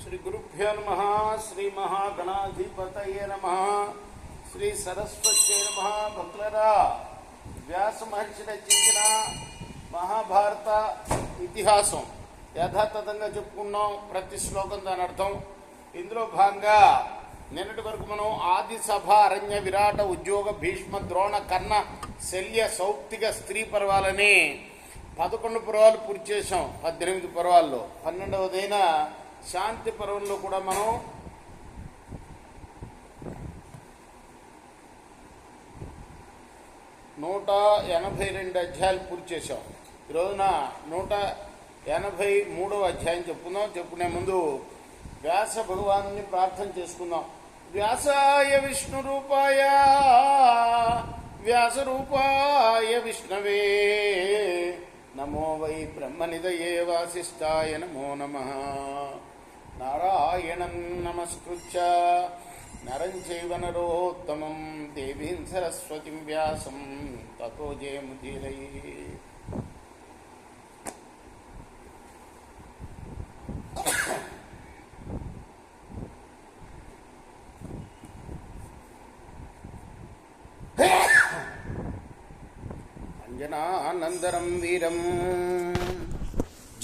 శ్రీ గురుభ్యో నమః. శ్రీ మహాగణాధిపతయే నమః. శ్రీ సరస్వత్యై నమః. భక్తులరా, వ్యాస మహర్షి రచించిన మహాభారత ఇతిహాసం యథాతథంగా చెప్పుకున్నాం. ప్రతి శ్లోకం దాని అర్థం. ఇందులో భాగంగా నిన్నటి వరకు మనం ఆది సభ, అరణ్య, విరాట, ఉద్యోగ, భీష్మ, ద్రోణ, కర్ణ, శల్య, సౌప్తిక, స్త్రీ పర్వాలని 11 పర్వాలు పూర్తి చేసాం. 18 పర్వాల్లో 12వదైన శాంతి పర్వంలో కూడా మనం 182 అధ్యాయాలు పూర్తి చేసాం. ఈరోజున 183వ అధ్యాయం చెప్పుకుందాం. చెప్పుకునే ముందు వ్యాస భగవాను ప్రార్థన చేసుకుందాం. వ్యాసాయ విష్ణు రూపాయ వ్యాస రూపాయ విష్ణవే నమో వై బ్రహ్మనిధయే వాసిష్ఠాయ నమో నమః. నారాయణం నమస్కృత్య నరం చైవ నరోత్తమం దేవీం సరస్వతిం వ్యాసం తతో జయముదీరయే. అంజనానందరం వీరం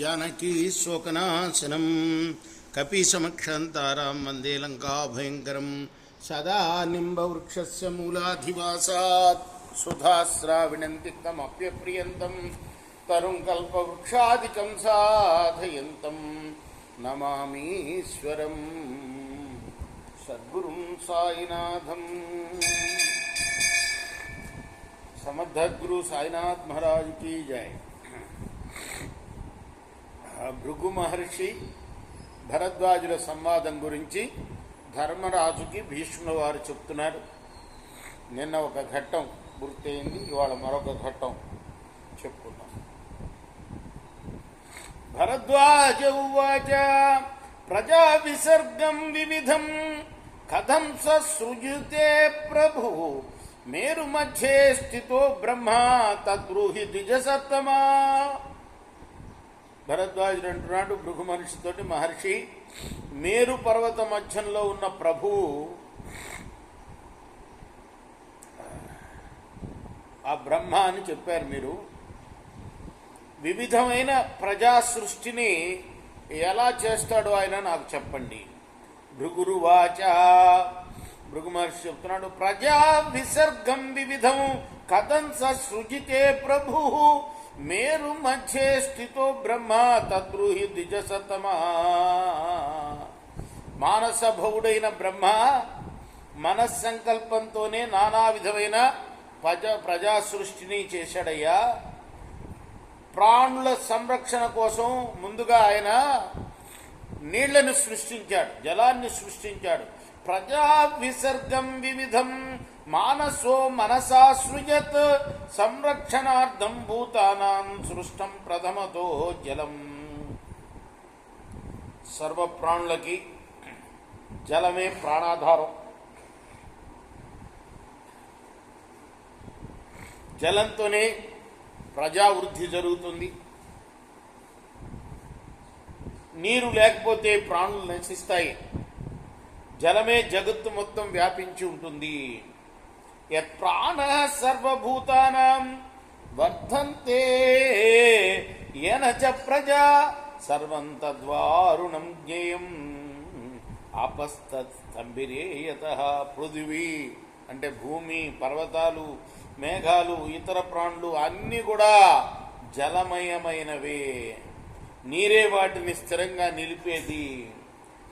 జానకీ శోకనాశనం కపీసమక్షంతారాం వందే లంకాభయంకరం. సదా నింబవృక్షస్య మూలాధివాసాత్ సుధాస్రావిణంతిక్తమప్యప్రియంతం తరుం కల్పవృక్షాదికం సాధయంతం నమామీశ్వరం సద్గురుం సాయినాథం. సమర్థ గురు సాయినాథ్ మహారాజ్ की जय. భృగు మహర్షి భరద్వాజుల సంవాదం గురించి ధర్మరాజుకి భీష్ముల వారు చెప్తున్నారు. నిన్న ఒక ఘట్టం పూర్తయింది, ఇవాళ మరొక ఘట్టం చెప్పుకుందాం. భరద్వాజ ఉవాచ ప్రజా విసర్గం వివిధం కథం సృజుతే ప్రభు మేరు మధ్యే స్థితో బ్రహ్మ తద్బ్రూహి ద్విజసత్తమా. భరద్వాజుడు అంటున్నాడు భృగు మహర్షితోటి, మహర్షి, మేరు పర్వత మధ్యంలో ఉన్న ప్రభువు ఆ బ్రహ్మ అని చెప్పారు మీరు. వివిధమైన ప్రజా సృష్టిని ఎలా చేస్తాడో ఆయన నాకు చెప్పండి. భృగురువాచ, భృగు మహర్షి చెప్తున్నాడు, ప్రజా విసర్గం వివిధం కథం సృజితే ప్రభు మేరు మధ్యే స్థితో బ్రహ్మ తద్బ్రూహి ద్విజసతమా. మానసభవుడైన బ్రహ్మ మనస్సంకల్పంతోనే నానా విధమైన ప్రజా సృష్టిని చేశాడయ్యా. ప్రాణుల సంరక్షణ కోసం ముందుగా ఆయన నీళ్లను సృష్టించాడు, జలాన్ని సృష్టించాడు. ప్రజా విసర్గం వివిధం మానసో మనసా సృజత్ సంరక్షణార్థం భూతానాం సృష్టం ప్రథమతో జలం. సర్వప్రాణులకి జలమే ప్రాణాధారం. జలంతోనే ప్రజావృద్ధి జరుగుతుంది. నీరు లేకపోతే ప్రాణులు నశిస్తాయి. జలమే జగత్తు మొత్తం వ్యాపించి ఉంటుంది. యత్ ప్రాణః సర్వభూతానాం వర్ధంతే యన చ ప్రజా సర్వం తద్వారుణం జ్ఞేయం ఆపస్తత్స్తంభిరేయతః. పృథివీ అంటే భూమి, పర్వతాలు, మేఘాలు, ఇతర ప్రాణులు అన్నీ కూడా జలమయమైనవే. నీరే వాటిని స్థిరంగా నిలిపేది.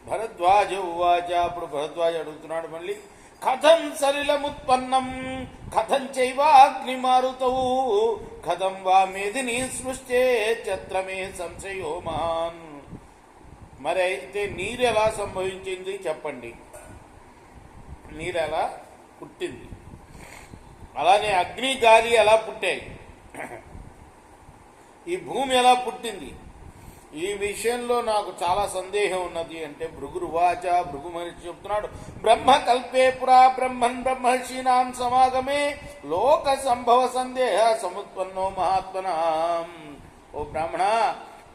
భరద్వాజ ఉవాచ, అప్పుడు భరద్వాజ అడుగుతున్నాడు మళ్ళీ, కథం సలిలముత్పన్నం కథం చైవాగ్నిమారుతౌ కథం వా మేదిని సృష్టే చత్రమే సంశయో మహాన్. మరి అయితే నీరు ఎలా సంభవించింది చెప్పండి. నీరు ఎలా పుట్టింది, అలానే అగ్ని, గాలి ఎలా పుట్టాయి, ఈ భూమి ఎలా పుట్టింది, ఈ విషయంలో నాకు చాలా సందేహం ఉన్నది అంటే భృగురువాచ, భృగు మహర్షి చెప్తున్నాడు, బ్రహ్మ కల్పే పురా బ్రహ్మన్ బ్రహ్మర్షీనాం సమాగమే లోక సంభవ సందేహ సముత్పన్నో మహాత్మనాం. ఓ బ్రాహ్మణ,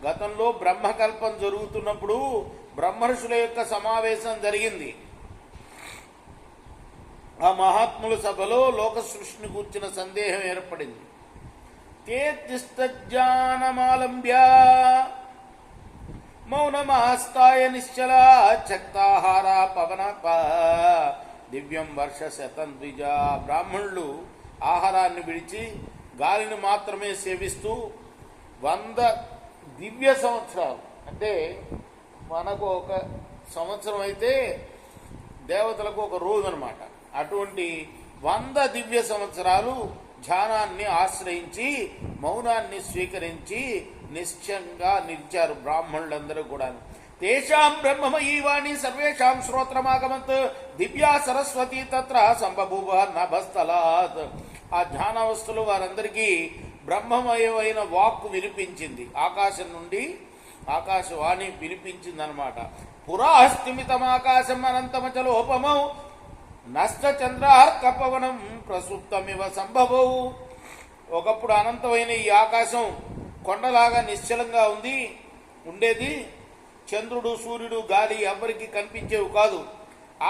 గతంలో బ్రహ్మకల్పం జరుగుతున్నప్పుడు బ్రహ్మర్షుల యొక్క సమావేశం జరిగింది. ఆ మహాత్ముల సభలో లోక సృష్టిని కూర్చిన సందేహం ఏర్పడింది. తే తిష్టజ్ఞానమాలంబ్య మౌనమాస్తాయ నిశ్చల చక్తాహార పవన దివ్యం వర్ష శతం ద్విజ. బ్రాహ్మణులు ఆహారాన్ని విడిచి గాలిని మాత్రమే సేవిస్తూ 100 దివ్య సంవత్సరాలు, అంటే మనకు ఒక సంవత్సరం అయితే దేవతలకు ఒక రోజు అనమాట, అటువంటి 100 దివ్య సంవత్సరాలు ధ్యానాన్ని ఆశ్రయించి మౌనాన్ని స్వీకరించి నిశ్చయంగా నిలిచారు బ్రాహ్మణులందరూ కూడా. తేషాం బ్రహ్మమయీ వాణి సర్వేషాం శ్రోత్రమాగమత్ దివ్యా సరస్వతి తత్ర సంబభూవ నభస్థలాత్. ఆ ధ్యానావస్థలు వారందరికీ బ్రహ్మమయమైన వాక్కు వినిపించింది. ఆకాశం నుండి ఆకాశవాణి వినిపించిందనమాట. పురాస్థిమితమాకాశం అనంతమచలోపమౌ నష్టచంద్రార్కపవనం ప్రసుప్తమివ సంభవౌ. ఒకప్పుడు అనంతమైన ఈ ఆకాశం కొండలాగా నిశ్చలంగా ఉండేది. చంద్రుడు, సూర్యుడు, గాలి ఎవరికి కనిపించేవి కాదు.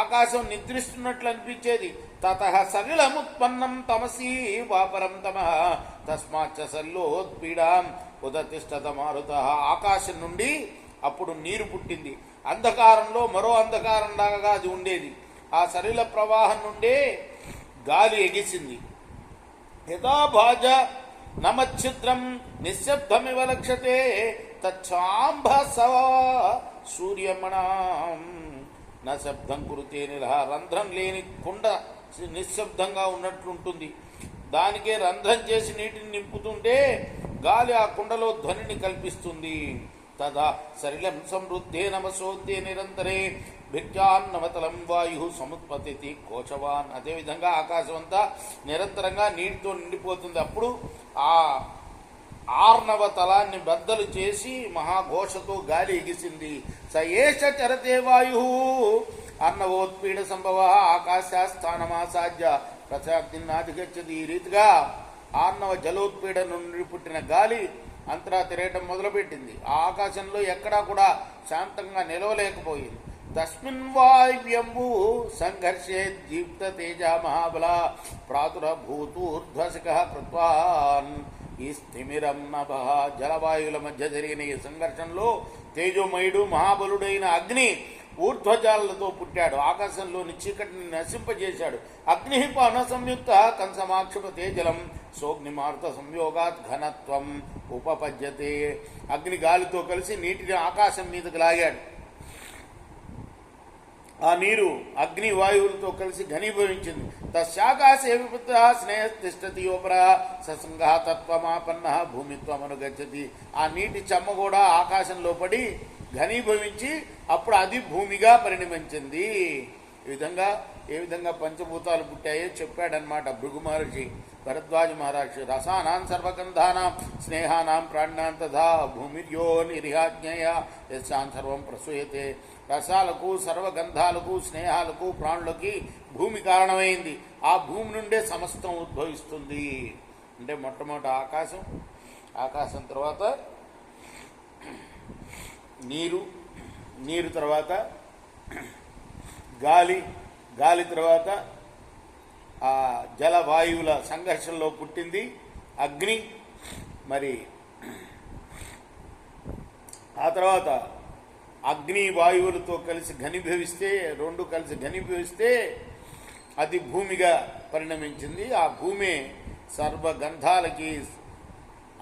ఆకాశం నిద్రిస్తున్నట్లు అనిపించేది. తతః సలిలముత్పన్నం తమసీ వాపరం తమః తస్మాచ్చ సల్లోత్పీడాం ఉదతిష్టత మారుతః. ఆకాశం నుండి అప్పుడు నీరు పుట్టింది. అంధకారంలో మరో అంధకారంలాగా అది ఉండేది. ఆ సలిల ప్రవాహం నుండే గాలి ఎగిసింది. యదా భాజ నమచ్ఛిద్రం నిశ్శబ్దమివ లక్ష్యతే తచ్ఛాంభసవ సూర్యమణాం నా శబ్దం కురితే నిరహ. రంధ్రం లేని కుండ నిశ్శబ్దంగా ఉన్నట్లుంటుంది. దానికే రంధ్రం చేసి నీటిని నింపుతుంటే గాలి ఆ కుండలో ధ్వనిని కల్పిస్తుంది. తదా సలిలం సమృద్ధే నమసోద్దే నిరంతరే భిక్షాన్నవతలం వాయు సముత్పత్తి కోచవాన్. అదేవిధంగా ఆకాశం అంతా నిరంతరంగా నీటితో నిండిపోతుంది. అప్పుడు ఆ ఆర్ణవ తలాన్ని బద్దలు చేసి మహాఘోషతో గాలి ఎగిసింది. స ఏష చరతే వాయు అర్ణవోత్పీడ సంభవ ఆకాశస్థానమాసాధ్య ప్రసాదిన్నాధిగచ్చది. ఈ రీతిగా ఆర్ణవ జలోత్పీడ నుండి పుట్టిన గాలి అంతటా తిరగటం మొదలుపెట్టింది. ఆ ఆకాశంలో ఎక్కడా కూడా శాంతంగా నిలవలేకపోయింది. తస్మిన్ వాయువ్యంబు సంఘర్షే దీప్త తేజ మహాబల ప్రాతురభూతూర్ధ్వశిఖ కృత్వాన్ ఈ స్థిమిరం నభ. జలవాయువుల మధ్య జరిగిన ఈ సంఘర్షణలో తేజోమయుడు మహాబలుడైన అగ్ని ఊర్ధ్వజాలతో పుట్టాడు. ఆకాశంలోని చీకటిని నశింపజేశాడు. అగ్ని పాన సంయుక్త కంసమాక్షపతే జలం సోగ్నిమారుత సంయోగాత్ ఘనత్వం ఉపపద్యతే. అగ్ని గాలితో కలిసి నీటిని ఆకాశం మీదకి లాగాడు. ఆ నీరు అగ్ని వాయువులతో కలిసి ఘనీభవించింది. తస్యాకాశే విపుత్ర స్నేహతిష్టతి యోపర ససంఘాతత్వమాపన్న భూమిత్వమనుగచ్చతి. ఆ నీటి చెమ్మ కూడా ఆకాశంలో పడి ఘనీభవించి అప్పుడు అది భూమిగా పరిణమించింది. ఏ విధంగా పంచభూతాలు పుట్టాయో చెప్పాడనమాట భృగు మహర్షి భరద్వాజ మహర్షి. రసానాం సర్వగంధానాం స్నేహానాం ప్రాణాం తథా భూమిర్యో నిరిహాజ్ఞయ యశాన్ సర్వం ప్రసూయతే. రసాలకు, సర్వగంధాలకు, స్నేహాలకు, ప్రాణులకి భూమి కారణమైంది. ఆ భూమి నుండే సమస్తం ఉద్భవిస్తుంది. అంటే మొట్టమొదటి ఆకాశం తర్వాత నీరు తర్వాత గాలి తర్వాత ఆ జలవాయువుల సంఘర్షణలో పుట్టింది అగ్ని. మరి ఆ తర్వాత అగ్ని వాయువులతో కలిసి రెండు కలిసి ఘనీభవిస్తే అది భూమిగా పరిణమించింది. ఆ భూమి సర్వగంధాలకి,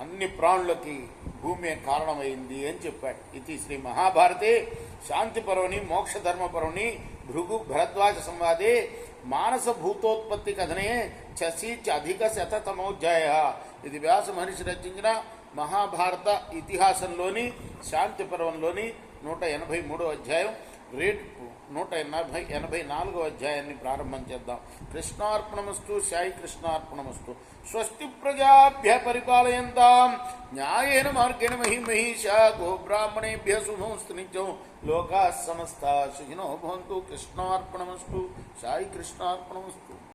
అన్ని ప్రాణులకి భూమి కారణమైంది అని చెప్పాడు. ఇది శ్రీ మహాభారతే శాంతి పర్వణి మోక్షధర్మ పర్వణి భృగు భరద్వాజ సంవాదే మానస భూతోత్పత్తి కథనే చసీచ్ అధిక శతతమోధ్యాయ. ఇది వ్యాస మహర్షి రచించిన మహాభారత ఇతిహాసంలోని శాంతి పర్వంలోని 183వ అధ్యాయం, రేటు 184వ అధ్యాయాన్ని ప్రారంభం చేద్దాం. కృష్ణార్పణమస్తు. సాయి కృష్ణార్పణమస్తు. స్వస్తి ప్రజాభ్య పరిపాలయంతాం న్యాయేన మార్గేణ మహిమహీషా గోబ్రాహ్మణేభ్య శుభమస్తు నిత్యం. లోకా సమస్తా సుఖినో భవంతు. కృష్ణార్పణమస్తు. సాయి కృష్ణార్పణమస్తు.